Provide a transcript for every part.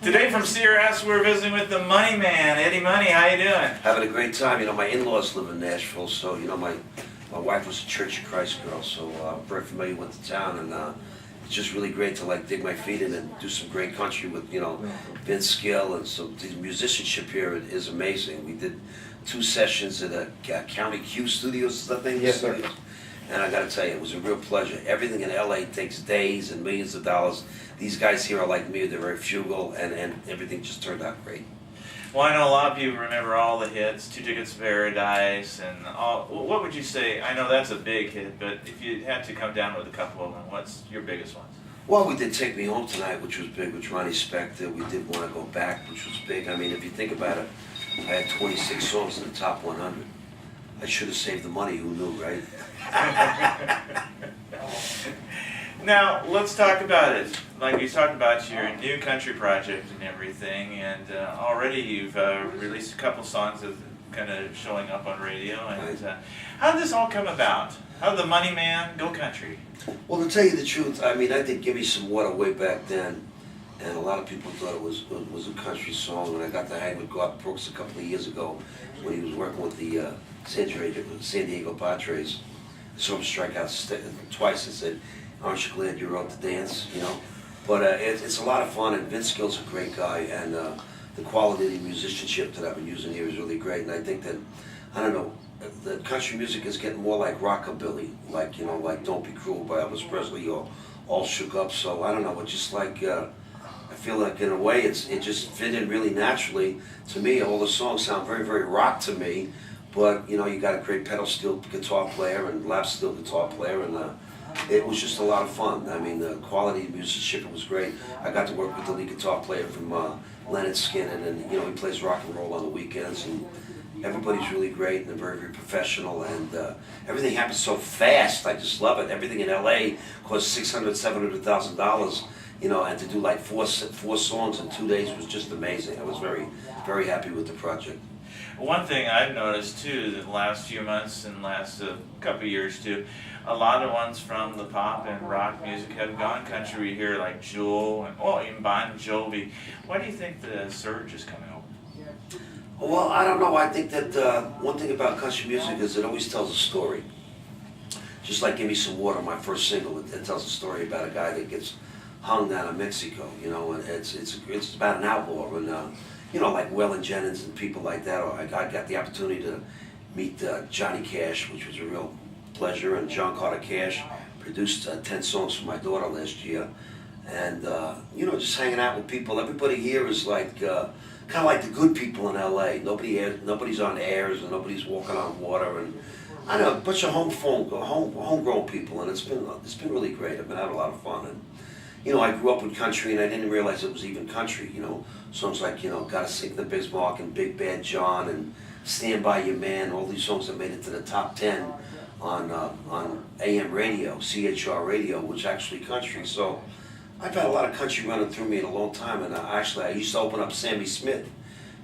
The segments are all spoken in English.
Today from CRS, we're visiting with the Money Man, Eddie Money. How you doing? Having a great time. You know, my in-laws live in Nashville, so, you know, my wife was a Church of Christ girl, so I'm very familiar with the town, and it's just really great to, like, dig my feet in and do some great country with, you know, Vince Gill, and so the musicianship here is amazing. We did 2 sessions at a County Q Studios, I think. Yes, sir. And I gotta tell you, it was a real pleasure. Everything in LA takes days and millions of dollars. These guys here are like me, they're very frugal, and everything just turned out great. Well, I know a lot of people remember all the hits, 2 Tickets to Paradise, and all. What would you say? I know that's a big hit, but if you had to come down with a couple of them, what's your biggest ones? Well, we did Take Me Home Tonight, which was big with Ronnie Spector. We did Want to Go Back, which was big. I mean, if you think about it, I had 26 songs in the top 100. I should have saved the money, who knew, right? Now, let's talk about it. Like we talked about your new country project and everything, and already you've released a couple songs that are kind of showing up on radio. And how did this all come about? How did the Money Man go country? Well, to tell you the truth, I mean, I did Give Me Some Water way back then, and a lot of people thought it was a country song. When I got to hang with Garth Brooks a couple of years ago, when he was working with the San Diego Padres, I saw him strike out twice and said, "Aren't you glad you wrote the dance?" You know. But it's a lot of fun, and Vince Gill's a great guy, and the quality of the musicianship that I've been using here is really great. And I think that, I don't know, the country music is getting more like rockabilly, like, you know, like "Don't Be Cruel" by Elvis Presley or "All Shook Up." So I don't know, it's just like I feel like in a way it just fit in really naturally to me. All the songs sound very, very rock to me, but you know, you got a great pedal steel guitar player and lap steel guitar player, and it was just a lot of fun. I mean, the quality of musicianship was great. I got to work with the lead guitar player from Leonard Skinner, and you know, he plays rock and roll on the weekends, and everybody's really great, and they're very, very professional, and everything happens so fast. I just love it. Everything in LA costs $600,000-$700,000, you know, and to do like four songs in 2 days was just amazing. I was very, very happy with the project. One thing I've noticed too, the last few months and last couple of years too, a lot of ones from the pop and rock music have gone country. We hear like Jewel and even Bon Jovi. Why do you think the surge is coming over? Well, I don't know. I think that one thing about country music is it always tells a story. Just like "Give Me Some Water," my first single, it tells a story about a guy that gets hung down in Mexico, you know, and it's about an outlaw, and you know, like Waylon Jennings and people like that. Or I got the opportunity to meet Johnny Cash, which was a real pleasure, and John Carter Cash produced 10 songs for my daughter last year, and you know, just hanging out with people. Everybody here is like kind of like the good people in LA. Nobody's on airs, and nobody's walking on water, and I don't know, a bunch of homegrown people, and it's been really great. I've been having a lot of fun, and you know, I grew up with country, and I didn't realize it was even country. You know, songs like, you know, "Gotta Sink the Bismarck" and "Big Bad John" and "Stand By Your Man," all these songs that made it to the top 10 on AM radio, CHR radio, which is actually country. So I've had a lot of country running through me in a long time, and I used to open up Sammy Smith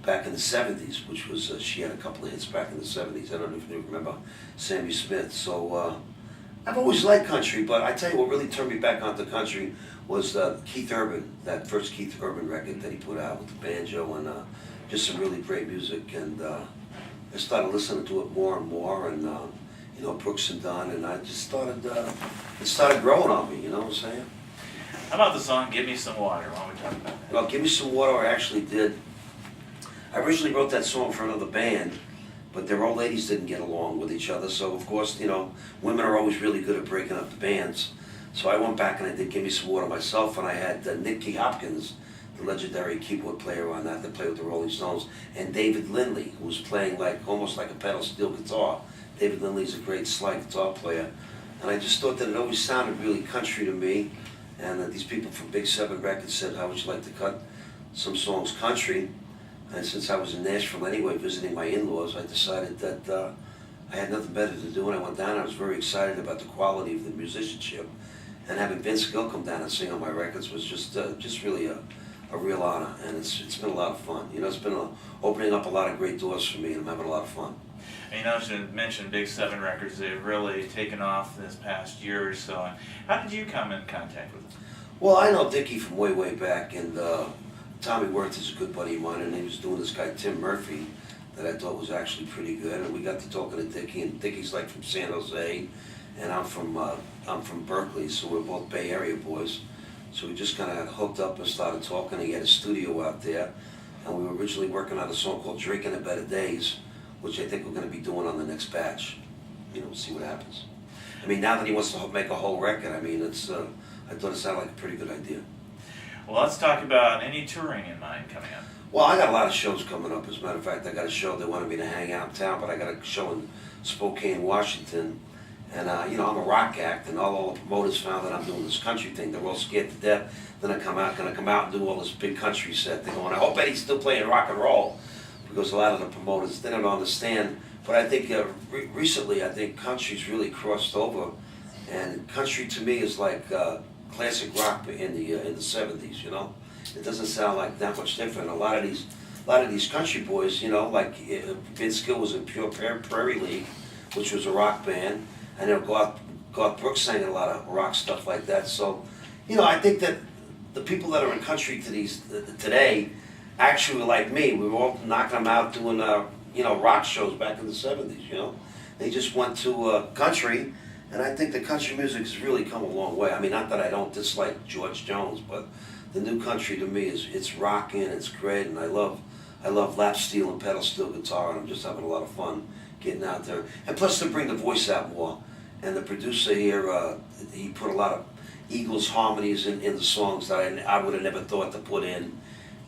back in the 70s, which was, she had a couple of hits back in the 70s. I don't know if you remember Sammy Smith. So I've always liked country, but I tell you what really turned me back onto country was Keith Urban, that first Keith Urban record that he put out with the banjo, and just some really great music. And I started listening to it more and more, and you know, Brooks and Dunn, and I just started, it started growing on me, you know what I'm saying? How about the song "Give Me Some Water"? Why don't we talk about that? Well, "Give Me Some Water" I actually did. I originally wrote that song for another band, but their old ladies didn't get along with each other, so of course, you know, women are always really good at breaking up the bands. So I went back and I did "Give Me Some Water" myself, and I had Nicky Hopkins, the legendary keyboard player on that played with the Rolling Stones, and David Lindley, who was playing like almost like a pedal steel guitar. David Lindley's a great slide guitar player, and I just thought that it always sounded really country to me, and these people from Big 7 Records said, "How would you like to cut some songs country?" And since I was in Nashville anyway visiting my in-laws, I decided that I had nothing better to do, and I went down. I was very excited about the quality of the musicianship, and having Vince Gill come down and sing on my records was just really a real honor, and it's been a lot of fun. You know, it's been opening up a lot of great doors for me, and I'm having a lot of fun. And you know, you mentioned Big 7 Records. They've really taken off this past year or so. How did you come in contact with them? Well, I know Dickie from way back, and Tommy Worth is a good buddy of mine, and he was doing this guy Tim Murphy that I thought was actually pretty good. And we got to talking to Dickie, and Dickie's like from San Jose, and I'm from Berkeley, so we're both Bay Area boys. So we just kind of got hooked up and started talking. He had a studio out there, and we were originally working on a song called Drinking the Better Days, which I think we're going to be doing on the next batch. You know, we'll see what happens. I mean, now that he wants to make a whole record, I mean, it's I thought it sounded like a pretty good idea. Well, let's talk about any touring in mind coming up. Well, I got a lot of shows coming up. As a matter of fact, I got a show they wanted me to hang out in town, but I got a show in Spokane, Washington. And, you know, I'm a rock act, and all the promoters found that I'm doing this country thing. They're all scared to death. Then I gonna come out and do all this big country set. They're going, I hope Eddie's still playing rock and roll. Because a lot of the promoters, they don't understand. But I think recently, I think country's really crossed over. And country to me is like classic rock in the 70s, you know? It doesn't sound like that much different. A lot of these country boys, you know, like Vince Gill was in Pure Prairie League, which was a rock band. I know Garth Brooks sang a lot of rock stuff like that. So, you know, I think that the people that are in country today actually were like me. We were all knocking them out doing, you know, rock shows back in the 70s, you know. They just went to country, and I think the country music has really come a long way. I mean, not that I don't dislike George Jones, but the new country to me it's rocking, it's great, and I love lap steel and pedal steel guitar, and I'm just having a lot of fun getting out there. And plus to bring the voice out more. And the producer here, he put a lot of Eagles harmonies in the songs that I would have never thought to put in.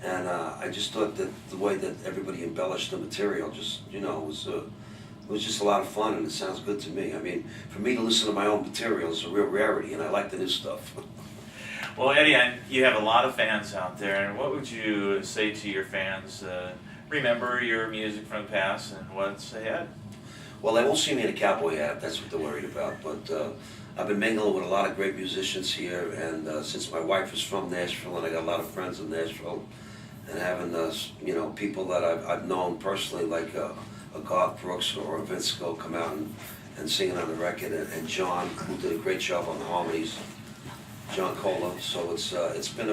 And I just thought that the way that everybody embellished the material just, you know, it was just a lot of fun, and it sounds good to me. I mean, for me to listen to my own material is a real rarity, and I like the new stuff. Well, Eddie, you have a lot of fans out there, and what would you say to your fans? Remember your music from the past and what's ahead? Well, they won't see me in a cowboy hat, that's what they're worried about, but I've been mingling with a lot of great musicians here, and since my wife is from Nashville, and I got a lot of friends in Nashville, and having, you know, people that I've known personally, like a Garth Brooks or a Vince Gill come out and singing on the record, and John, who did a great job on the harmonies, John Cola. So it's been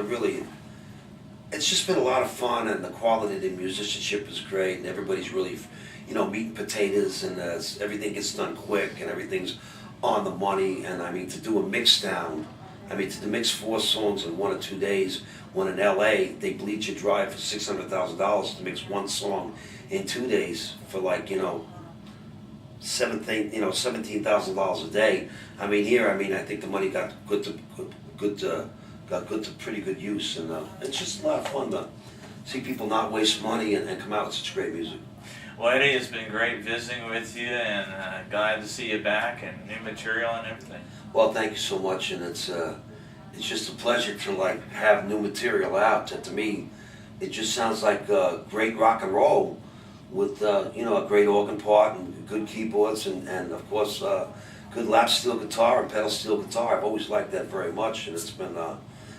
it's just been a lot of fun, and the quality of the musicianship is great, and everybody's really, you know, meat and potatoes, and everything gets done quick, and everything's on the money. And I mean, to do a mix down, I mean, to mix 4 songs in 1 or 2 days, when in LA they bleed you dry for $600,000 to mix 1 song in 2 days for, like, you know, $17,000 a day. I mean, here, I mean, I think the money got to pretty good use, and it's just a lot of fun to see people not waste money and come out with such great music. Well, Eddie, it's been great visiting with you, and glad to see you back, and new material and everything. Well, thank you so much, and it's just a pleasure to, like, have new material out. And to me, it just sounds like great rock and roll with you know, a great organ part and good keyboards, and of course good lap steel guitar and pedal steel guitar. I've always liked that very much, and it's been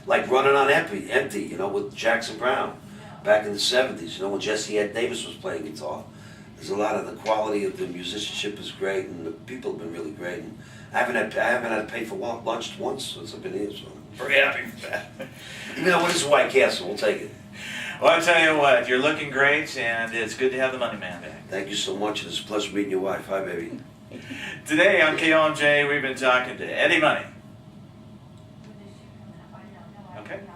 like running on empty, you know, with Jackson Browne back in the 70s, you know, when Jesse Ed Davis was playing guitar. There's a lot of the quality of the musicianship is great, and the people have been really great. And I haven't had to pay for lunch once since I've been here, so I'm very happy for that. Even though it is White Castle, we'll take it. Well, I tell you what, you're looking great, and it's good to have the Money Man back. Thank you so much. It's a pleasure meeting your wife. Hi, baby. Today on KOMJ, we've been talking to Eddie Money. Okay.